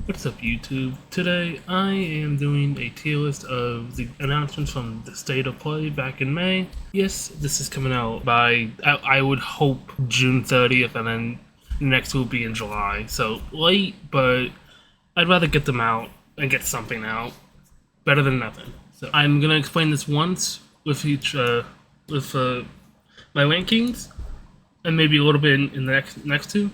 What's up, YouTube? Today I am doing a tier list of the announcements from the State of Play back in May. Yes, this is coming out by, I would hope, June 30th, and then next will be in July. So late, but I'd rather get them out and get something out. Better than nothing. So I'm gonna explain this once with each, with my rankings, and maybe a little bit in the next two.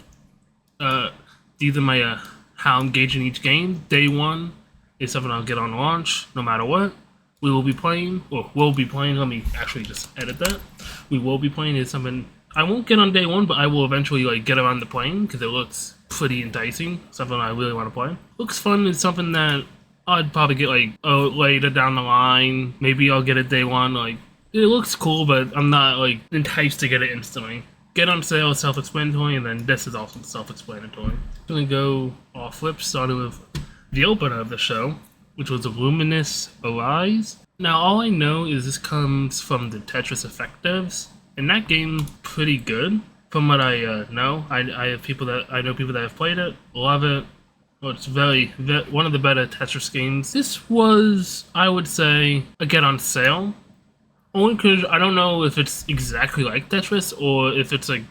These are my, how I'm gauging each game. Day one is something I'll get on launch, no matter what. We will be playing, or will be playing, let me actually just edit that. We will be playing is something I won't get on day one, but I will eventually get around the playing, because it looks pretty enticing, something I really want to play. Looks fun, it's something that I'd probably get later down the line. Maybe I'll get it day one, it looks cool, but I'm not enticed to get it instantly. Get on sale, self-explanatory, and then this is also self-explanatory. I'm gonna go off flip, starting with the opener of the show, which was Luminous Arise. Now, all I know is this comes from the Tetris Effect devs, and that game pretty good. From what I know, I know people that have played it, love it. Well, it's one of the better Tetris games. This was, I would say, a get on sale. Only because I don't know if it's exactly like Tetris or if it's a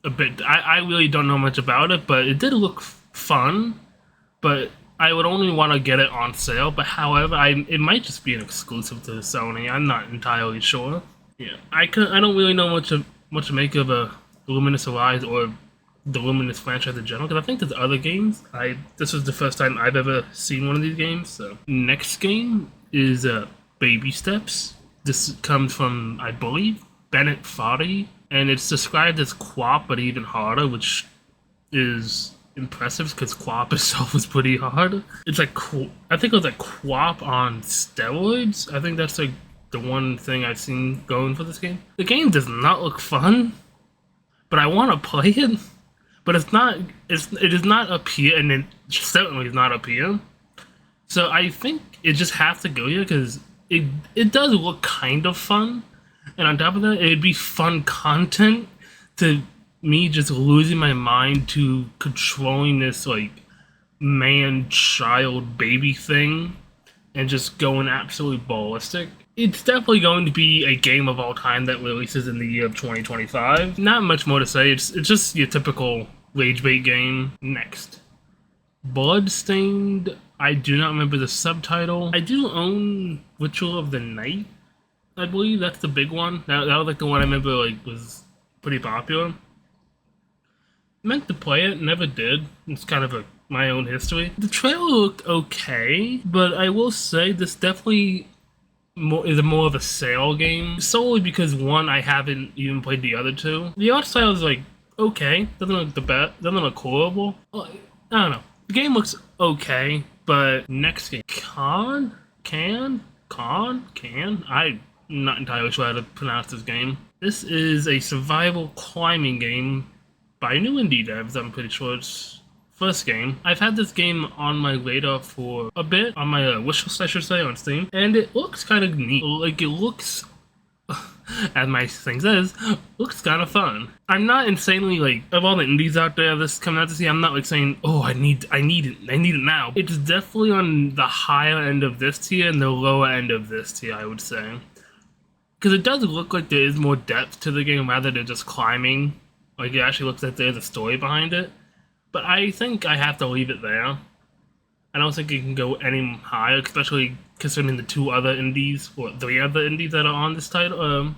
bit. I really don't know much about it, but it did look fun. But I would only want to get it on sale. But however, it might just be an exclusive to Sony. I'm not entirely sure. Yeah, I don't really know much to make of a Luminous Arise or the Luminous franchise in general, because I think there's other games. This was the first time I've ever seen one of these games. So next game is Baby Steps. This comes from, I believe, Bennett Foddy, and it's described as QWOP, but even harder, which is impressive because QWOP itself is pretty hard. It's I think it was QWOP on steroids. I think that's the one thing I've seen going for this game. The game does not look fun, but I want to play it. But it is not up here, and it certainly is not up here. So I think it just has to go here because it does look kind of fun, and on top of that, it'd be fun content to me just losing my mind to controlling this man-child baby thing and just going absolutely ballistic. It's definitely going to be a game of all time that releases in the year of 2025. Not much more to say. It's just your typical rage bait game. Next, Bloodstained. I do not remember the subtitle. I do own Ritual of the Night. I believe that's the big one. That was the one I remember was pretty popular. Meant to play it, never did. It's kind of my own history. The trailer looked okay, but I will say this definitely is more of a sale game. Solely because one, I haven't even played the other two. The art style is okay. Doesn't look the best. Doesn't look horrible. I don't know. The game looks okay. But next game, I'm not entirely sure how to pronounce this game. This is a survival climbing game by new indie devs, I'm pretty sure it's first game. I've had this game on my radar for a bit, on my wish list I should say, on Steam, and it looks kind of neat. It looks, as my thing says, looks kind of fun. I'm not insanely of all the indies out there this coming out to see, I'm not saying, oh, I need it now. It's definitely on the higher end of this tier and the lower end of this tier, I would say. Because it does look like there is more depth to the game rather than just climbing. It actually looks like there's a story behind it. But I think I have to leave it there. I don't think it can go any higher, especially considering the two other indies, or three other indies that are on this title,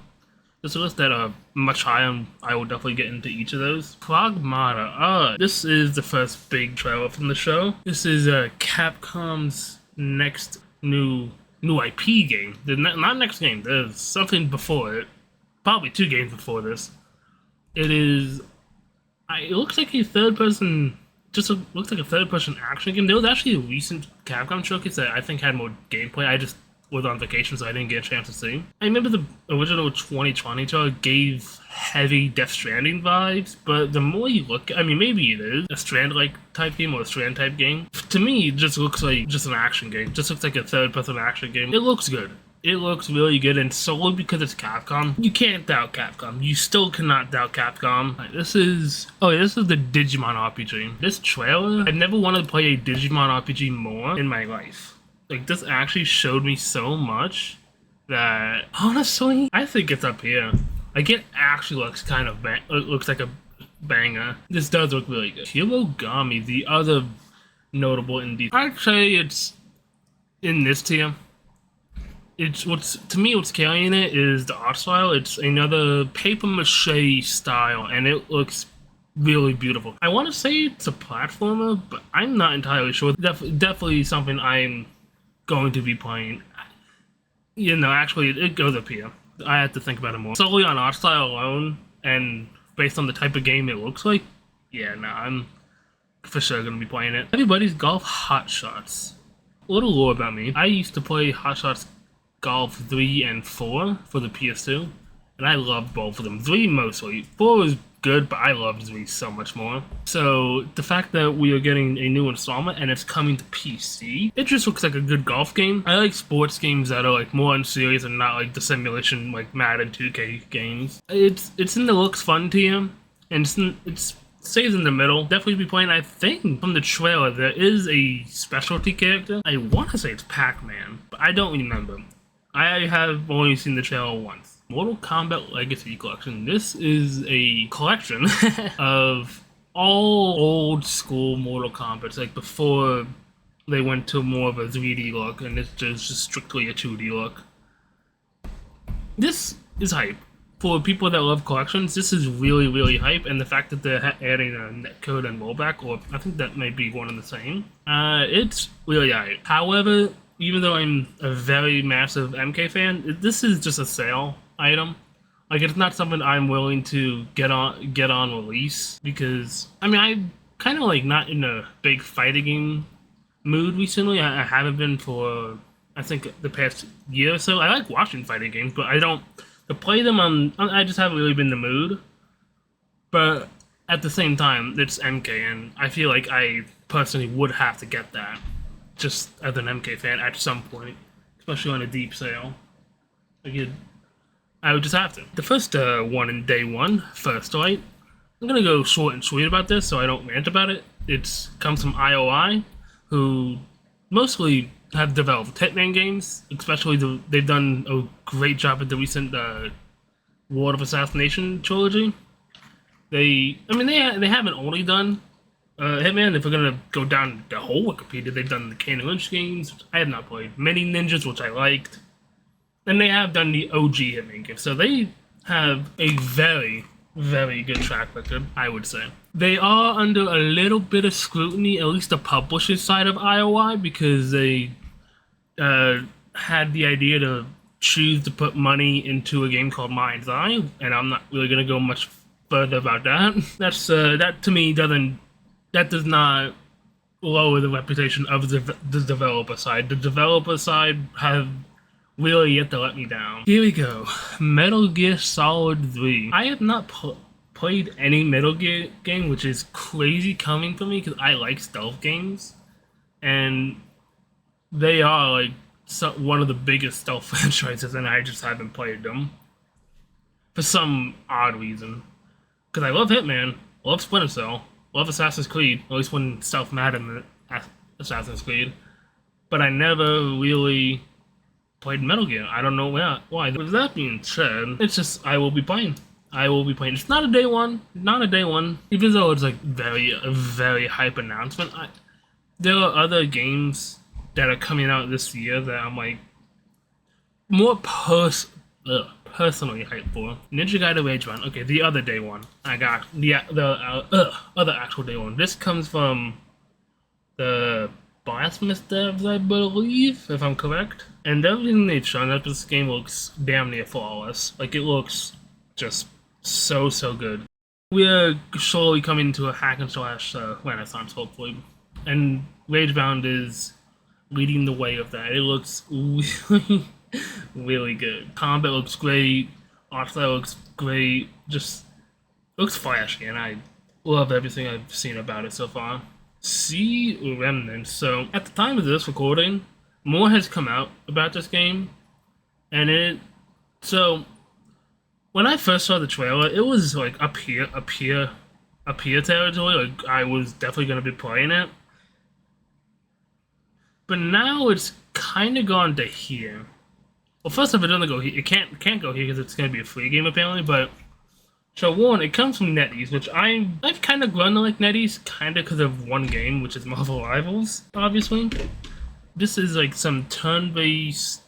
this list that are much higher, and I will definitely get into each of those. Pragmata. This is the first big trailer from the show. This is Capcom's next new IP game. Not next game, there's something before it. Probably two games before this. It looks like a third-person action game. There was actually a recent Capcom showcase that I think had more gameplay. I just was on vacation, so I didn't get a chance to see. I remember the original 2020 trailer gave heavy Death Stranding vibes, but the more you look, maybe it is a Strand-like type game or a Strand-type game. To me, it just looks like just an action game. It just looks like a third-person action game. It looks good. It looks really good, and solely because it's Capcom, you can't doubt Capcom. You still cannot doubt Capcom. Like, this is the Digimon RPG. This trailer, I never wanted to play a Digimon RPG more in my life. Like, this actually showed me so much that, honestly, I think it's up here. Like, it actually looks kind of it looks like a banger. This does look really good. Hirogami, the other notable indie. I'd say it's in this tier. It's what's carrying it is the art style. It's another paper mache style, and it looks really beautiful. I want to say it's a platformer, but I'm not entirely sure. Definitely something I'm going to be playing. You know, actually, it goes up here. I have to think about it more. Solely on art style alone, and based on the type of game it looks like, yeah, no, I'm for sure gonna be playing it. Everybody's Golf Hot Shots. A little lore about me. I used to play Hot Shots Golf 3 and 4 for the PS2, and I loved both of them. 3 mostly. 4 was good, but I loved 3 so much more. So the fact that we are getting a new installment and it's coming to PC, it just looks like a good golf game. I like sports games that are like more unserious and not like the simulation like Madden 2K games. It's in the looks fun tier, and it's stays in the middle. Definitely be playing. I think from the trailer there is a specialty character. I want to say it's Pac-Man, but I don't remember. I have only seen the trailer once. Mortal Kombat Legacy Collection. This is a collection of all old school Mortal Kombat, like before they went to more of a 3D look, and it's just strictly a 2D look. This is hype. For people that love collections, this is really, really hype, and the fact that they're adding a netcode and rollback, or I think that might be one and the same, it's really hype. However, even though I'm a very massive MK fan, this is just a sale item. Like, it's not something I'm willing to get on release, because I mean, I'm kind of like not in a big fighting game mood recently. I haven't been for I think the past year or so. I like watching fighting games, but I don't to play them I just haven't really been in the mood. But at the same time, it's MK, and I feel like I personally would have to get that just as an MK fan at some point, especially on a deep sale. Like, I would just have to. The first one in day one, First Light. I'm gonna go short and sweet about this so I don't rant about it. It comes from IOI, who mostly have developed Hitman games, especially they've done a great job with the recent Ward of Assassination trilogy. They haven't only done Hitman. If we're gonna go down the whole Wikipedia, they've done the Kane Lynch games, which I have not played. Many Ninjas, which I liked. And they have done the OG Hitman games. So they have a very, very good track record, I would say. They are under a little bit of scrutiny, at least the publisher side of IOI, because they had the idea to choose to put money into a game called Mind's Eye, and I'm not really going to go much further about that. That to me does not lower the reputation of the developer side. The developer side have really yet to let me down. Here we go. Metal Gear Solid 3. I have not played any Metal Gear game, which is crazy coming from me because I like stealth games, and they are like one of the biggest stealth franchises, and I just haven't played them for some odd reason. Because I love Hitman, love Splinter Cell, love Assassin's Creed, at least when stealth mattered in Assassin's Creed, but I never really played Metal Gear. I don't know why. With that being said, it's just I will be playing. It's not a day one. Even though it's like a very hype announcement. There are other games that are coming out this year that I'm like more personally hyped for. Ninja Gaiden Rage Run. Okay, the other day one. I got the other actual day one. This comes from the Blasphemous devs, I believe, if I'm correct. And everything they've shown up this game looks damn near flawless. Like, it looks just so good. We're slowly coming to a hack and slash renaissance, hopefully. And Ragebound is leading the way of that. It looks really, really good. Combat looks great. Art style looks great. Just looks flashy, and I love everything I've seen about it so far. Sea Remnants. So, at the time of this recording, more has come out about this game, And so when I first saw the trailer, it was like up here territory. Like I was definitely gonna be playing it, but now it's kind of gone to here. Well, first off, it doesn't go here. It can't go here because it's gonna be a free game apparently. But so one, it comes from NetEase, which I've kind of grown to like NetEase, kind of because of one game, which is Marvel Rivals. Obviously, this is like some turn-based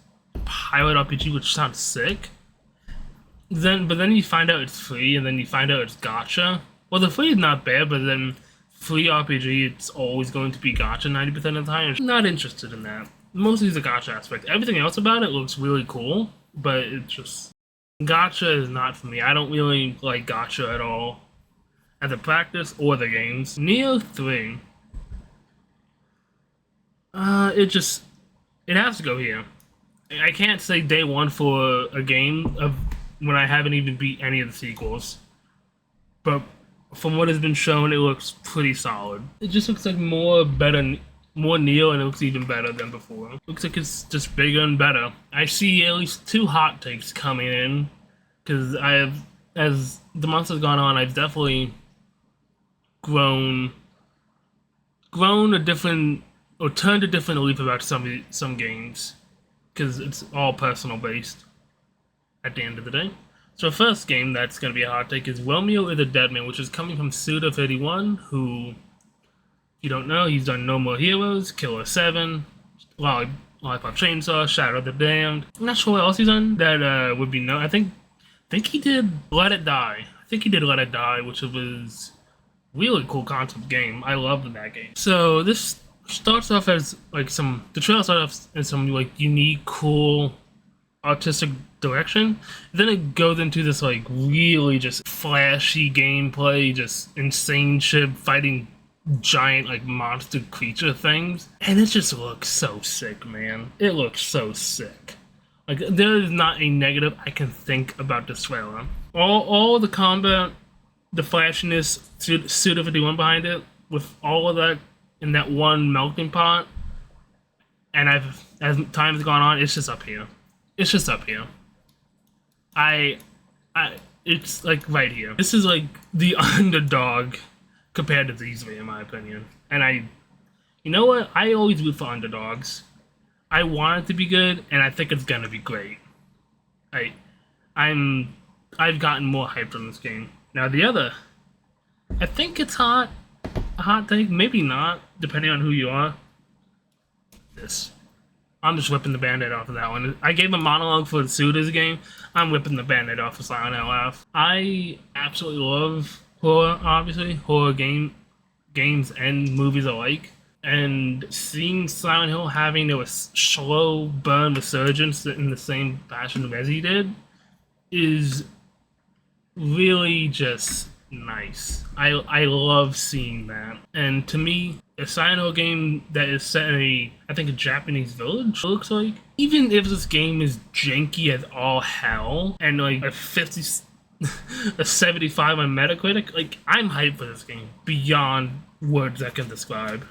pilot RPG, which sounds sick. But then you find out it's free, and then you find out it's gacha. Well, the free is not bad, but then free RPG, it's always going to be gacha 90% of the time. I'm not interested in that. Mostly the gacha aspect. Everything else about it looks really cool, but it's just gacha is not for me. I don't really like gacha at all, as a practice or the games. Neo 3. It has to go here. I can't say day one for a game of when I haven't even beat any of the sequels. But from what has been shown, it looks pretty solid. It just looks like more Neo, and it looks even better than before. Looks like it's just bigger and better. I see at least 2 hot takes coming in, because as the months have gone on, I've definitely grown a different, or turned a different leaf about some games, because it's all personal based at the end of the day. So first game that's going to be a hot take is Romeo is a Dead Man, which is coming from Suda31, who, if you don't know, he's done No More Heroes, Killer 7, Lollipop Chainsaw, Shadow of the Damned. I'm not sure what else he's done that would be known. I think he did Let It Die. Which was really cool concept game. I loved that game. So this starts off as like the trailer starts off in some like unique, cool, artistic direction. Then it goes into this like really just flashy gameplay, just insane shit, fighting giant like monster creature things, and it just looks so sick, man. It looks so sick. Like there is not a negative I can think about this trailer. All the combat, the flashiness, Suda51 behind it, with all of that in that one melting pot, and as time's gone on, it's just up here. It's just up here. It's like right here. This is like the underdog compared to these three, in my opinion. And you know what? I always root for underdogs. I want it to be good, and I think it's gonna be great. I've gotten more hyped on this game. Now the other, I think it's a hot take, maybe not, depending on who you are. I'm just ripping the band-aid off of that one. I gave a monologue for the Suda's game. I'm ripping the band-aid off of Silent Hill F. I absolutely love horror, obviously. Horror games and movies alike. And seeing Silent Hill having a slow burn resurgence in the same fashion Resi did is really just nice. I love seeing that. And to me, a Silent Hill game that is set in I think a Japanese village, it looks like. Even if this game is janky as all hell, and like a 75 on Metacritic, like I'm hyped for this game beyond words that can describe.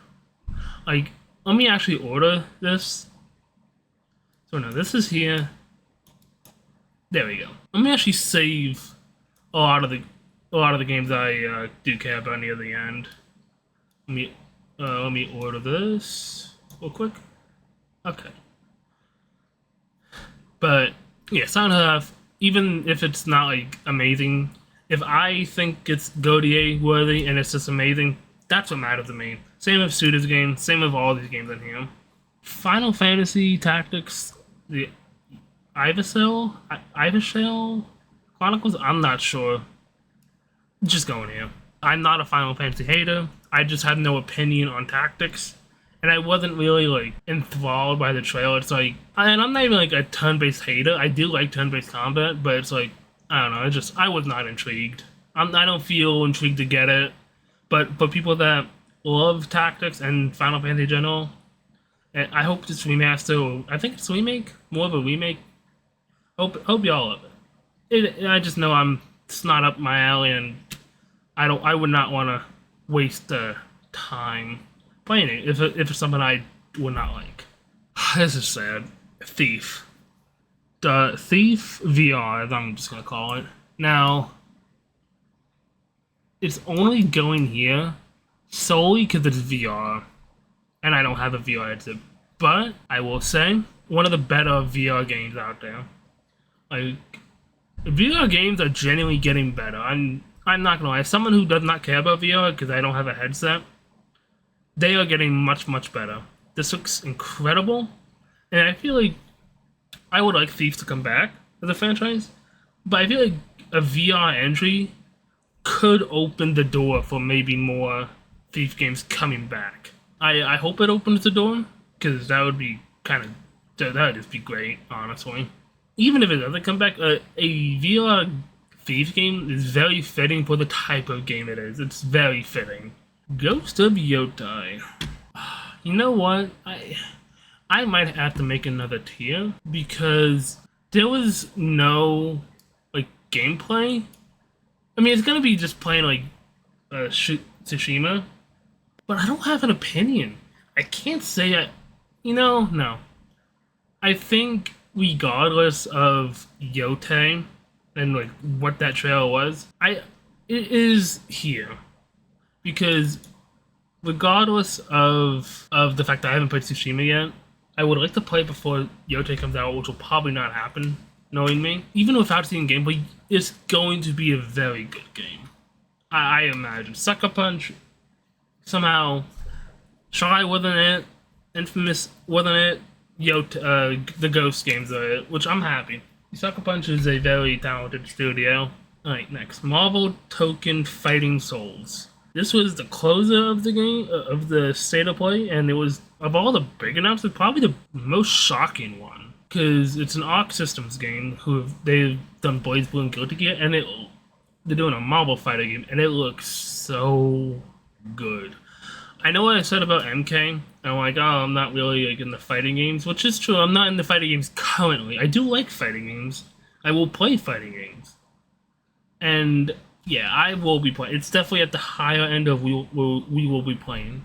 Like, let me actually order this. So no, this is here. There we go. Let me actually save a lot of the games I do care about near the end. Let me order this real quick. Okay. But yeah, Silent Hill F, even if it's not like amazing, if I think it's Godier worthy and it's just amazing, that's what matters to me. Same with Suda's game, same with all these games in here. Final Fantasy Tactics, the Ivysail Chronicles, I'm not sure. Just going here. I'm not a Final Fantasy hater. I just have no opinion on tactics. And I wasn't really like enthralled by the trailer. It's like, and I'm not even like a turn-based hater. I do like turn-based combat, but it's like, I don't know. I was not intrigued. I don't feel intrigued to get it. But people that love tactics and Final Fantasy in general, and I hope this remaster, I think it's a remake, more of a remake. Hope y'all love it. I just know it's not up my alley, and I would not want to waste time playing it if it's something I would not like. This is sad. Thief. the Thief VR, as I'm just gonna call it. Now, it's only going here solely because it's VR, and I don't have a VR headset. But I will say, one of the better VR games out there. Like, VR games are genuinely getting better. I'm not gonna lie. As someone who does not care about VR because I don't have a headset, they are getting much better. This looks incredible, and I feel like I would like Thief to come back as a franchise, but I feel like a VR entry could open the door for maybe more Thief games coming back. I hope it opens the door, because that would be that would just be great, honestly. Even if it doesn't come back, a VR Thief game is very fitting for the type of game it is. It's very fitting. Ghost of Yotai. You know what? I might have to make another tier because there was no like gameplay. I mean, it's gonna be just playing like Tsushima, but I don't have an opinion. I can't say no. I think regardless of Yotai and like what that trailer was, it is here because regardless of the fact that I haven't played Tsushima yet, I would like to play it before Yotai comes out, which will probably not happen, knowing me. Even without seeing gameplay, it's going to be a very good game. I imagine. Sucker Punch, somehow, Shy wasn't it, Infamous wasn't it, the Ghost games are it, which I'm happy. Sucker Punch is a very talented studio. Alright, next. Marvel Token Fighting Souls. This was the closer of the game, of the state of play, and it was, of all the big announcements, probably the most shocking one. Because it's an Arc Systems game, they've done BlazBlue and Guilty Gear, and they're doing a Marvel fighter game, and it looks so good. I know what I said about MK, I'm like, oh, I'm not really like in the fighting games, which is true, I'm not in the fighting games currently. I do like fighting games. I will play fighting games. And yeah, I will be playing. It's definitely at the higher end of we will be playing.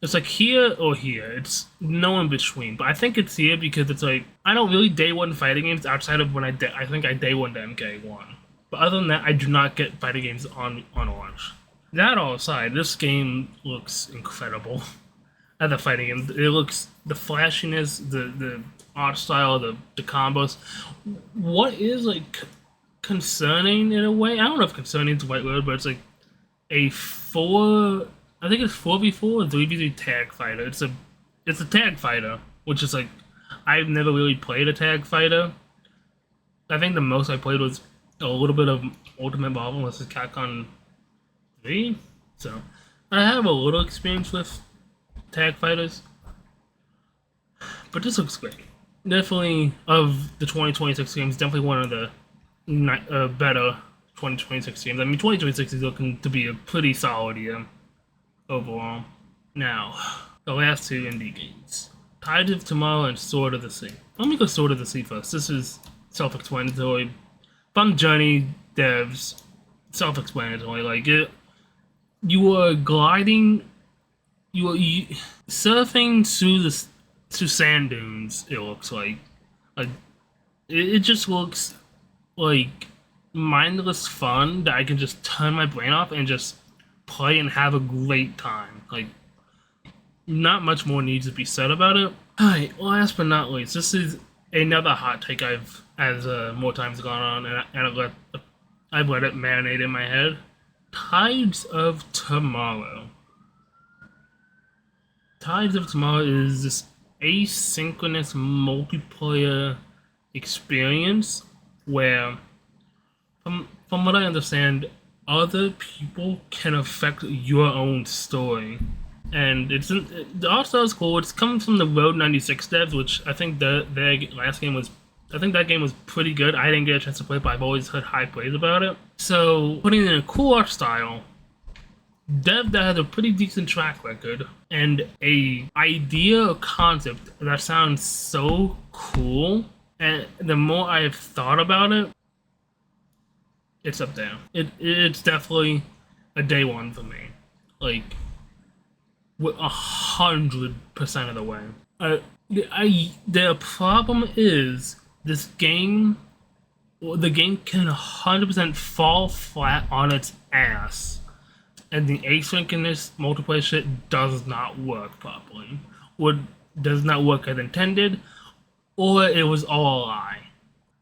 It's like here or here. It's no in between. But I think it's here because it's like, I don't really day one fighting games outside of when I think I day one to MK1. But other than that, I do not get fighting games on launch. That all aside, this game looks incredible. As a fighting game, it looks, the flashiness, the art style, the combos. What is like concerning in a way? I don't know if concerning is the right word, but it's like I think it's 4v4 or 3v3 tag fighter. It's a tag fighter, which is like, I've never really played a tag fighter. I think the most I played was a little bit of Ultimate Marvel vs. Capcom 3. So I have a little experience with tag fighters, but this looks great. Definitely, of the 2026 games, definitely one of the better 2026 games. I mean, 2026 is looking to be a pretty solid year overall. Now, the last two indie games. Tides of Tomorrow and Sword of the Sea. Let me go Sword of the Sea first. This is self-explanatory. Fun Journey devs, self-explanatory. Like, you are gliding, you are surfing through sand dunes, it looks like. It just looks like mindless fun that I can just turn my brain off and just play and have a great time. Like, not much more needs to be said about it. Alright, last but not least, this is another hot take as more time's gone on, and I've let it marinate in my head. Tides of Tomorrow. Tides of Tomorrow is this asynchronous multiplayer experience where, from what I understand, other people can affect your own story. And the art style is cool. It's coming from the Road 96 devs, which I think their last game was, I think that game was pretty good. I didn't get a chance to play it, but I've always heard high praise about it. So, putting in a cool art style, dev that has a pretty decent track record, and a idea or concept that sounds so cool, and the more I've thought about it, it's up there. It's definitely a day one for me. Like, 100% of the way. The problem is This game, the game can 100% fall flat on its ass, and the asynchronous multiplayer shit does not work properly, or does not work as intended, or it was all a lie.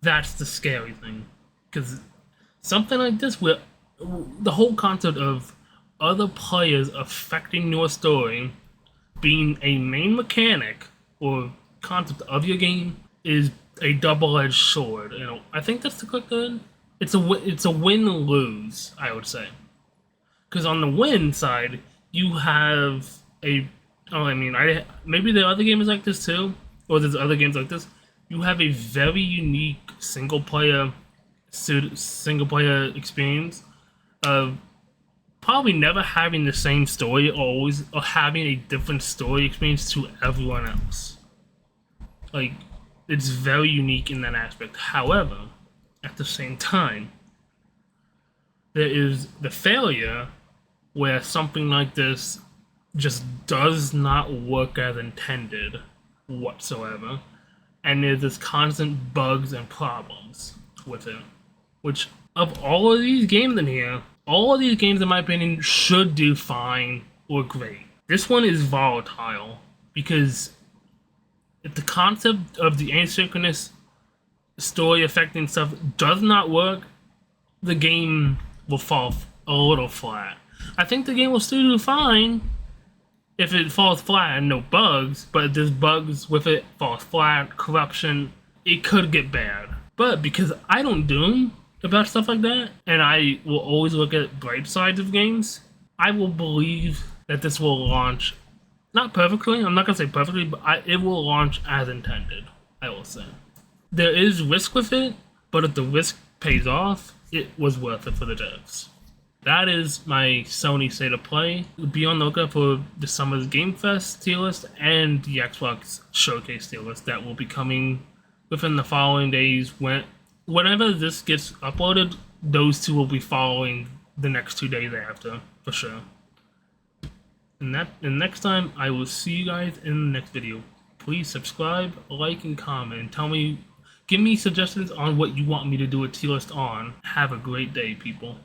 That's the scary thing, because something like this, where the whole concept of other players affecting your story being a main mechanic or concept of your game is a double-edged sword. I think that's the correct word. It's a win-lose, I would say. Because on the win side, you have a maybe there are other games like this too, or there's other games like this. You have a very unique single player experience of probably never having the same story, or having a different story experience to everyone else. Like, it's very unique in that aspect. However, at the same time, there is the failure where something like this just does not work as intended whatsoever, and there's this constant bugs and problems with it. Which, of all of these games in here, all of these games, in my opinion, should do fine or great. This one is volatile because if the concept of the asynchronous story affecting stuff does not work, the game will fall a little flat. I think the game will still do fine if it falls flat and no bugs, but if there's bugs with it, falls flat, corruption, it could get bad. But because I don't doom about stuff like that, and I will always look at bright sides of games, I will believe that this will launch, not perfectly, I'm not going to say perfectly, but it will launch as intended, I will say. There is risk with it, but if the risk pays off, it was worth it for the devs. That is my Sony State of Play. Be on the lookout for the Summer's Game Fest tier list and the Xbox Showcase tier list that will be coming within the following days. Whenever this gets uploaded, those two will be following the next 2 days after, for sure. And next time, I will see you guys in the next video. Please subscribe, like, and comment. Give me suggestions on what you want me to do a tier list on. Have a great day, people.